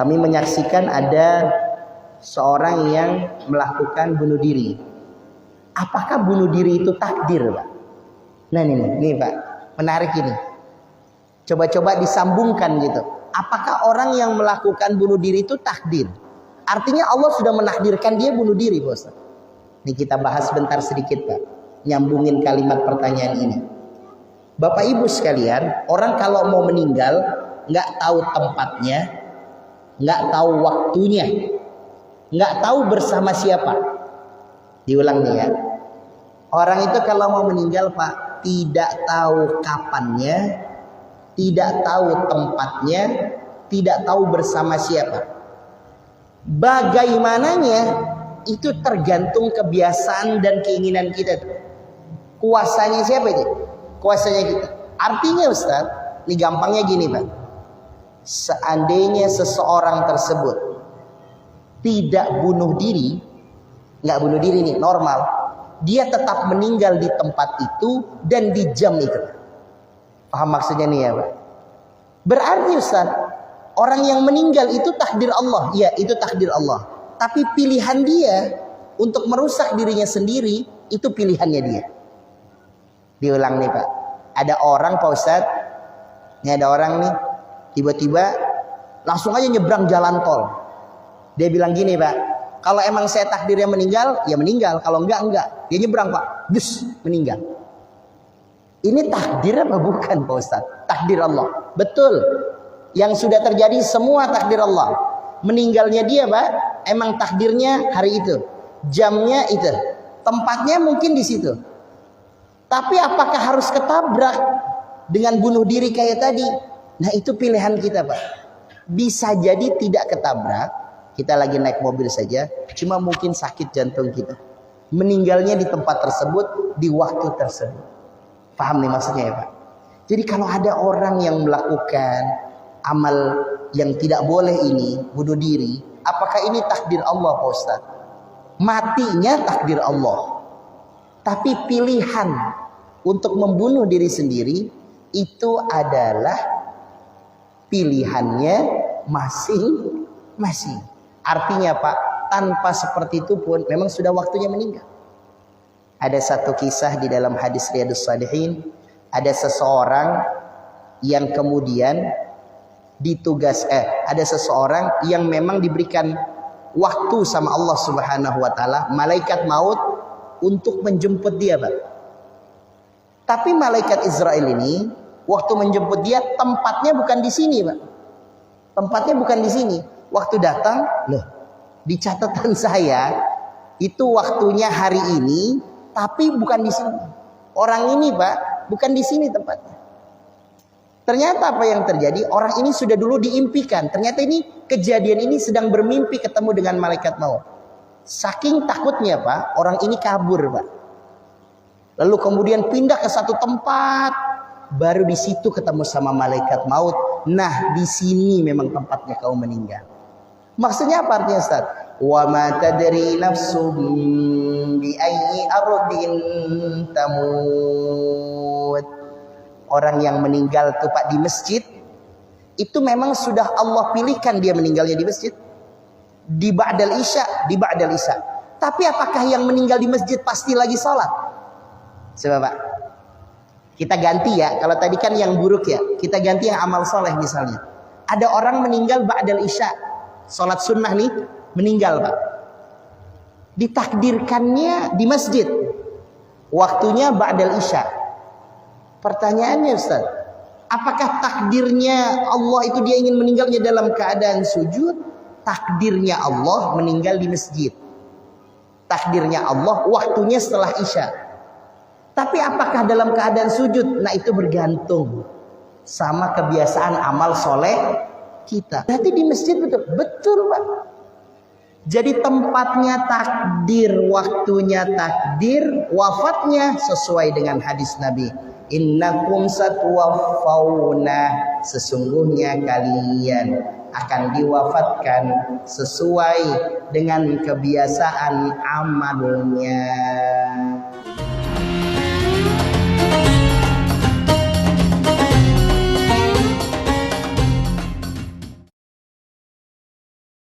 Kami menyaksikan ada seorang yang melakukan bunuh diri. Apakah bunuh diri itu takdir, Pak? Nah ini Pak, menarik ini. Coba-coba disambungkan gitu. Apakah orang yang melakukan bunuh diri itu takdir? Artinya Allah sudah menakdirkan dia bunuh diri, Pak Ustaz. Ini kita bahas sebentar sedikit, Pak. Nyambungin kalimat pertanyaan ini. Bapak Ibu sekalian, orang kalau mau meninggal nggak tahu tempatnya, nggak tahu waktunya, nggak tahu bersama siapa. Diulang nih ya. Orang itu kalau mau meninggal, Pak, tidak tahu kapannya, tidak tahu tempatnya, tidak tahu bersama siapa. Bagaimananya itu tergantung kebiasaan dan keinginan kita. Kuasanya siapa itu? Kuasanya kita. Artinya Ustaz, ini gampangnya gini Pak. Seandainya seseorang tersebut tidak bunuh diri, nggak bunuh diri nih, normal, dia tetap meninggal di tempat itu dan di jam itu. Paham maksudnya nih ya Pak? Berarti Ustaz, orang yang meninggal itu takdir Allah. Ya, itu takdir Allah. Tapi pilihan dia untuk merusak dirinya sendiri, itu pilihannya dia. Diulang nih Pak. Ada orang Pak Ustaz, ini ada orang nih, tiba-tiba langsung aja nyebrang jalan tol. Dia bilang gini Pak, kalau emang saya takdirnya meninggal, ya meninggal. Kalau enggak. Dia nyebrang Pak, dus, meninggal. Ini takdir apa bukan Pak Ustaz? Takdir Allah. Betul. Yang sudah terjadi semua takdir Allah. Meninggalnya dia Pak, emang takdirnya hari itu. Jamnya itu. Tempatnya mungkin di situ. Tapi apakah harus ketabrak dengan bunuh diri kayak tadi? Nah itu pilihan kita Pak. Bisa jadi tidak ketabrak. Kita lagi naik mobil saja. Cuma mungkin sakit jantung kita. Meninggalnya di tempat tersebut, di waktu tersebut. Paham nih maksudnya ya Pak? Jadi kalau ada orang yang melakukan amal yang tidak boleh ini, bunuh diri, apakah ini takdir Allah Pak Ustaz? Matinya takdir Allah. Tapi pilihan untuk membunuh diri sendiri itu adalah pilihannya masing-masing. Artinya Pak, tanpa seperti itu pun memang sudah waktunya meninggal. Ada satu kisah di dalam hadis Riyadhus Shalihin, ada seseorang yang kemudian ada seseorang yang memang diberikan waktu sama Allah Subhanahu wa taala, malaikat maut untuk menjemput dia, Pak. Tapi malaikat Israel ini waktu menjemput dia tempatnya bukan di sini, Pak. Tempatnya bukan di sini. Waktu datang, loh, di catatan saya itu waktunya hari ini, tapi bukan di sini. Orang ini, Pak, bukan di sini tempatnya. Ternyata apa yang terjadi? Orang ini sudah dulu diimpikan. Ternyata ini kejadian ini sedang bermimpi ketemu dengan malaikat maut. Saking takutnya Pak, orang ini kabur Pak. Lalu kemudian pindah ke satu tempat, baru di situ ketemu sama malaikat maut. Nah, di sini memang tempatnya kau meninggal. Maksudnya apa artinya Ustaz? Wa ma tadri nafsum bi ayyi ardin tamut. Orang yang meninggal tuh Pak di masjid, itu memang sudah Allah pilihkan dia meninggalnya di masjid. Di ba'dal isya, di ba'dal isya. Tapi apakah yang meninggal di masjid pasti lagi sholat? Coba Pak, kita ganti ya. Kalau tadi kan yang buruk ya, kita ganti yang amal soleh misalnya. Ada orang meninggal ba'dal isya, sholat sunnah nih, meninggal Pak. Ditakdirkannya di masjid, waktunya ba'dal isya. Pertanyaannya Ustaz, apakah takdirnya Allah itu dia ingin meninggalnya dalam keadaan sujud? Takdirnya Allah meninggal di masjid. Takdirnya Allah waktunya setelah isya. Tapi apakah dalam keadaan sujud? Nah itu bergantung sama kebiasaan amal soleh kita. Berarti di masjid betul? Betul Pak. Jadi tempatnya takdir, waktunya takdir, wafatnya sesuai dengan hadis Nabi. Innakum satwaffawna, sesungguhnya kalian akan diwafatkan sesuai dengan kebiasaan amalnya.